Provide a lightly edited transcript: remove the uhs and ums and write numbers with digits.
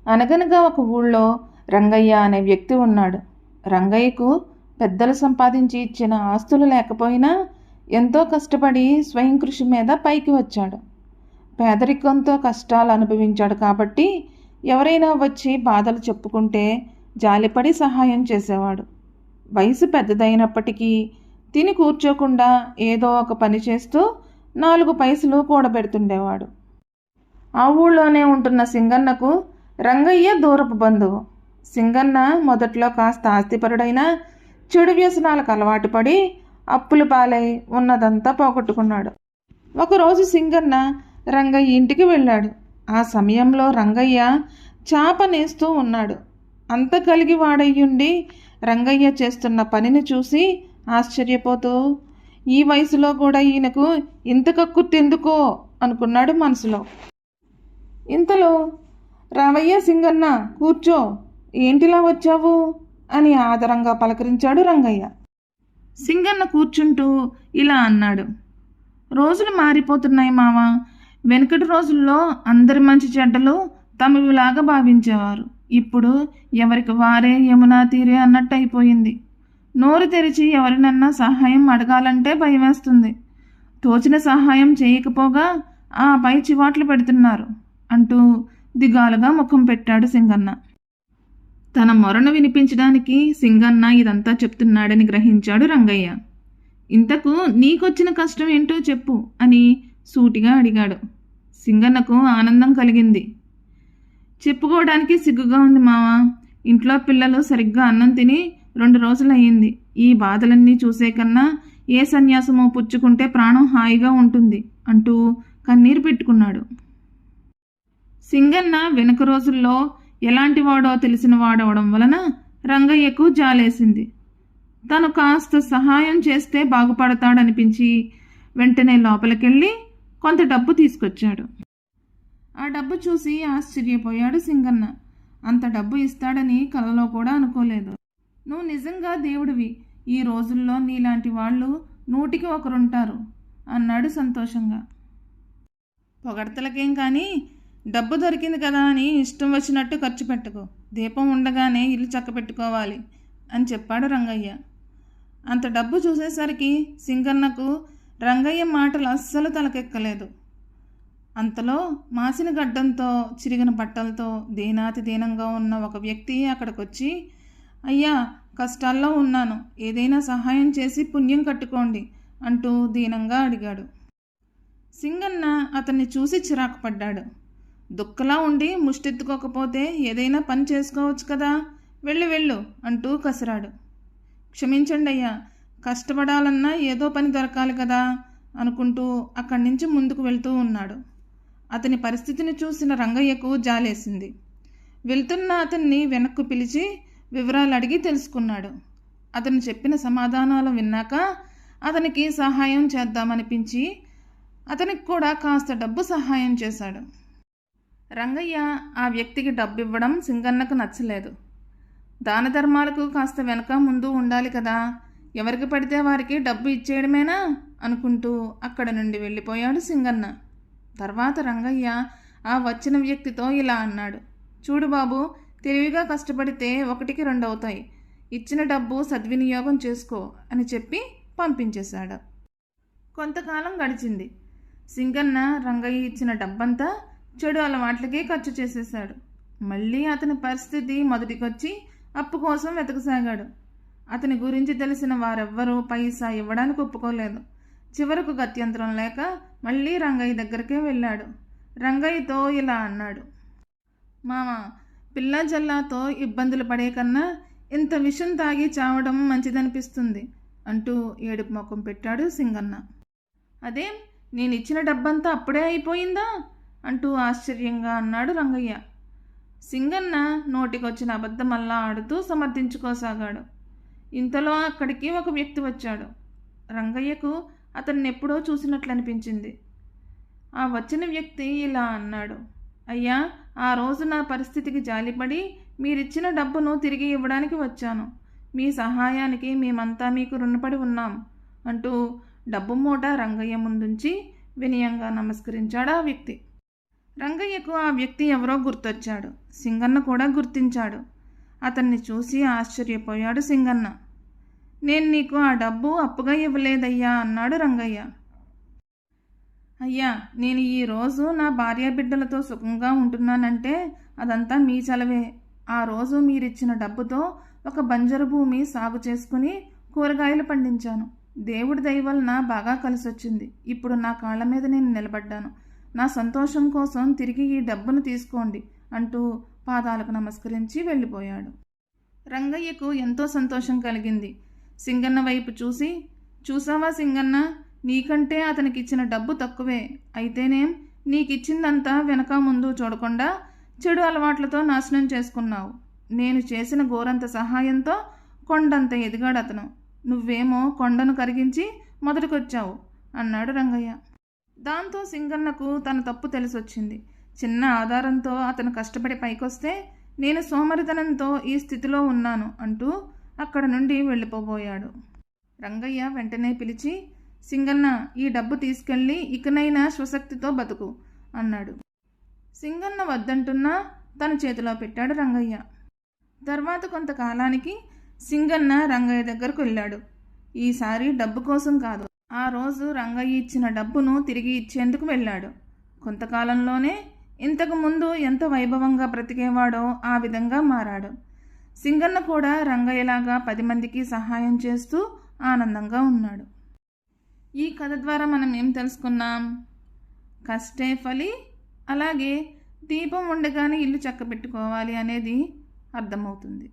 అనగనగా ఒక ఊళ్ళో రంగయ్య అనే వ్యక్తి ఉన్నాడు. రంగయ్యకు పెద్దలు సంపాదించి ఇచ్చిన ఆస్తులు లేకపోయినా ఎంతో కష్టపడి స్వయం కృషి మీద పైకి వచ్చాడు. పేదరికంతో కష్టాలు అనుభవించాడు కాబట్టి ఎవరైనా వచ్చి బాధలు చెప్పుకుంటే జాలిపడి సహాయం చేసేవాడు. వయసు పెద్దదైనప్పటికీ తిని కూర్చోకుండా ఏదో ఒక పని చేస్తూ 4 పైసలు కూడబెడుతుండేవాడు. ఆ ఊళ్ళోనే ఉంటున్న సింగన్నకు రంగయ్య దూరపు బంధువు. సింగన్న మొదట్లో కాస్త ఆస్తిపరుడైనా చెడు వ్యసనాలకు అలవాటు పడి అప్పుల పాలై ఉన్నదంతా పోగొట్టుకున్నాడు. ఒకరోజు సింగన్న రంగయ్య ఇంటికి వెళ్ళాడు. ఆ సమయంలో రంగయ్య చాప నేస్తూ ఉన్నాడు. అంత కలిగి వాడయ్యుండి రంగయ్య చేస్తున్న పనిని చూసి ఆశ్చర్యపోతూ ఈ వయసులో కూడా ఈయనకు ఇంత కక్కుర్తెందుకో అనుకున్నాడు మనసులో. ఇంతలో రావయ్య సింగన్న, కూర్చో, ఏంటిలా వచ్చావు అని ఆదరంగా పలకరించాడు రంగయ్య. సింగన్న కూర్చుంటూ ఇలా అన్నాడు. రోజులు మారిపోతున్నాయి మామ. వెనుకటి రోజుల్లో అందరి మంచి చెడ్డలు తమవిలాగా భావించేవారు. ఇప్పుడు ఎవరికి వారే యమునా తీరే అన్నట్టు అయిపోయింది. నోరు తెరిచి ఎవరినన్నా సహాయం అడగాలంటే భయమేస్తుంది. తోచిన సహాయం చేయకపోగా ఆ పై చివాట్లు పెడుతున్నారు అంటూ దిగాలుగా ముఖం పెట్టాడు సింగన్న. తన మొరను వినిపించడానికి సింగన్న ఇదంతా చెప్తున్నాడని గ్రహించాడు రంగయ్య. ఇంతకు నీకొచ్చిన కష్టం ఏంటో చెప్పు అని సూటిగా అడిగాడు. సింగన్నకు ఆనందం కలిగింది. చెప్పుకోవడానికి సిగ్గుగా ఉంది మామ. ఇంట్లో పిల్లలు సరిగ్గా అన్నం తిని 2 రోజులయ్యింది. ఈ బాధలన్నీ చూసే కన్నా ఏ సన్యాసమో పుచ్చుకుంటే ప్రాణం హాయిగా ఉంటుంది అంటూ కన్నీరు పెట్టుకున్నాడు. సింగన్న వెనుక రోజుల్లో ఎలాంటి వాడో తెలిసిన వాడవడం వలన రంగయ్యకు జాలేసింది. తను కాస్త సహాయం చేస్తే బాగుపడతాడనిపించి వెంటనే లోపలికెళ్ళి కొంత డబ్బు తీసుకొచ్చాడు. ఆ డబ్బు చూసి ఆశ్చర్యపోయాడు సింగన్న. అంత డబ్బు ఇస్తాడని కలలో కూడా అనుకోలేదు. నువ్వు నిజంగా దేవుడివి. ఈ రోజుల్లో నీలాంటి వాళ్ళు 100కి 1 ఉంటారు అన్నాడు సంతోషంగా. పొగడతలకేం కానీ డబ్బు దొరికింది కదా అని ఇష్టం వచ్చినట్టు ఖర్చు పెట్టుకో. దీపం ఉండగానే ఇల్లు చక్కబెట్టుకోవాలి అని చెప్పాడు రంగయ్య. అంత డబ్బు చూసేసరికి సింగన్నకు రంగయ్య మాటలు అస్సలు తలకెక్కలేదు. అంతలో మాసిన గడ్డంతో చిరిగిన బట్టలతో దీనాతి దీనంగా ఉన్న ఒక వ్యక్తి అక్కడికొచ్చి, అయ్యా, కష్టాల్లో ఉన్నాను, ఏదైనా సహాయం చేసి పుణ్యం కట్టుకోండి అంటూ దీనంగా అడిగాడు. సింగన్న అతన్ని చూసి చిరాకు పడ్డాడు. దుక్కలా ఉండి ముష్టెత్తుకోకపోతే ఏదైనా పని చేసుకోవచ్చు కదా, వెళ్ళు వెళ్ళు అంటూ కసిరాడు. క్షమించండి అయ్యా, కష్టపడాలన్నా ఏదో పని దొరకాలి కదా అనుకుంటూ అక్కడి నుంచి ముందుకు వెళ్తూ ఉన్నాడు. అతని పరిస్థితిని చూసిన రంగయ్యకు జాలేసింది. వెళ్తున్న అతన్ని వెనక్కు పిలిచి వివరాలు అడిగి తెలుసుకున్నాడు. అతను చెప్పిన సమాధానాలు విన్నాక అతనికి సహాయం చేద్దామనిపించి అతనికి కూడా కాస్త డబ్బు సహాయం చేశాడు. రంగయ్య ఆ వ్యక్తికి డబ్బు ఇవ్వడం సింగన్నకు నచ్చలేదు. దాన ధర్మాలకు కాస్త వెనక ముందు ఉండాలి కదా, ఎవరికి పడితే వారికి డబ్బు ఇచ్చేయడమేనా అనుకుంటూ అక్కడ నుండి వెళ్ళిపోయాడు సింగన్న. తర్వాత రంగయ్య ఆ వచ్చిన వ్యక్తితో ఇలా అన్నాడు. చూడు బాబు, తెలివిగా కష్టపడితే 1కి 2 అవుతాయి. ఇచ్చిన డబ్బు సద్వినియోగం చేసుకో అని చెప్పి పంపించేశాడు. కొంతకాలం గడిచింది. సింగన్న రంగయ్య ఇచ్చిన డబ్బంతా చెడు అలవాట్లకే ఖర్చు చేసేశాడు. మళ్ళీ అతని పరిస్థితి మొదటికొచ్చి అప్పు కోసం వెతకసాగాడు. అతని గురించి తెలిసిన వారెవ్వరూ పైసా ఇవ్వడానికి ఒప్పుకోలేదు. చివరకు గత్యంతరం లేక మళ్ళీ రంగయ్య దగ్గరికే వెళ్ళాడు. రంగయ్యతో ఇలా అన్నాడు. మామ, పిల్ల జల్లాతో ఇబ్బందులు పడే కన్నా ఇంత విషం తాగి చావడం మంచిదనిపిస్తుంది అంటూ ఏడుపు ముఖం పెట్టాడు సింగన్న. అదేం, నేను ఇచ్చిన డబ్బంతా అప్పుడే అయిపోయిందా అంటూ ఆశ్చర్యంగా అన్నాడు రంగయ్య. సింగన్న నోటికొచ్చిన అబద్ధమల్లా ఆడుతూ సమర్థించుకోసాగాడు. ఇంతలో అక్కడికి ఒక వ్యక్తి వచ్చాడు. రంగయ్యకు అతన్ని ఎప్పుడో చూసినట్లు అనిపించింది. ఆ వచ్చిన వ్యక్తి ఇలా అన్నాడు. అయ్యా, ఆ రోజు నా పరిస్థితికి జాలిపడి మీరిచ్చిన డబ్బును తిరిగి ఇవ్వడానికి వచ్చాను. మీ సహాయానికి మేమంతా మీకు రుణపడి ఉన్నాం అంటూ డబ్బు మూట రంగయ్య ముందుంచి వినయంగా నమస్కరించాడు ఆ వ్యక్తి. రంగయ్యకు ఆ వ్యక్తి ఎవరో గుర్తొచ్చాడు. సింగన్న కూడా గుర్తించాడు. అతన్ని చూసి ఆశ్చర్యపోయాడు సింగన్న. నేను నీకు ఆ డబ్బు అప్పుగా ఇవ్వలేదయ్యా అన్నాడు రంగయ్య. అయ్యా, నేను ఈరోజు నా భార్యాబిడ్డలతో సుఖంగా ఉంటున్నానంటే అదంతా మీ చలవే. ఆ రోజు మీరిచ్చిన డబ్బుతో ఒక బంజరు భూమి సాగు చేసుకుని కూరగాయలు పండించాను. దేవుడి దయ వలన బాగా కలిసొచ్చింది. ఇప్పుడు నా కాళ్ళ మీద నేను నిలబడ్డాను. నా సంతోషం కోసం తిరిగి ఈ డబ్బును తీసుకోండి అంటూ పాదాలకు నమస్కరించి వెళ్ళిపోయాడు. రంగయ్యకు ఎంతో సంతోషం కలిగింది. సింగన్న వైపు చూసి, చూసావా సింగన్న, నీకంటే అతనికిచ్చిన డబ్బు తక్కువే. అయితేనేం నీకిచ్చిందంతా వెనక ముందు చూడకుండా చెడు అలవాట్లతో నాశనం చేసుకున్నావు. నేను చేసిన గోరంత సహాయంతో కొండంత ఎదిగాడు అతను. నువ్వేమో కొండను కరిగించి మొదటికొచ్చావు అన్నాడు రంగయ్య. దాంతో సింగన్నకు తన తప్పు తెలిసొచ్చింది. చిన్న ఆధారంతో అతను కష్టపడి పైకొస్తే నేను సోమరితనంతో ఈ స్థితిలో ఉన్నాను అంటూ అక్కడ నుండి వెళ్ళిపోబోయాడు. రంగయ్య వెంటనే పిలిచి, సింగన్న, ఈ డబ్బు తీసుకెళ్ళి ఇకనైనా స్వశక్తితో బతుకు అన్నాడు. సింగన్న వద్దంటున్నా తన చేతిలో పెట్టాడు రంగయ్య. తర్వాత కొంతకాలానికి సింగన్న రంగయ్య దగ్గరకు వెళ్ళాడు. ఈసారి డబ్బు కోసం కాదు, ఆ రోజు రంగయ్య ఇచ్చిన డబ్బును తిరిగి ఇచ్చేందుకు వెళ్ళాడు. కొంతకాలంలోనే ఇంతకు ముందు ఎంత వైభవంగా బ్రతికేవాడో ఆ విధంగా మారాడు. సింగన్న కూడా రంగయ్యలాగా 10 మందికి సహాయం చేస్తూ ఆనందంగా ఉన్నాడు. ఈ కథ ద్వారా మనం ఏం తెలుసుకున్నాం? కష్టే ఫలి, అలాగే దీపం ఉండగానే ఇల్లు చక్కబెట్టుకోవాలి అనేది అర్థమవుతుంది.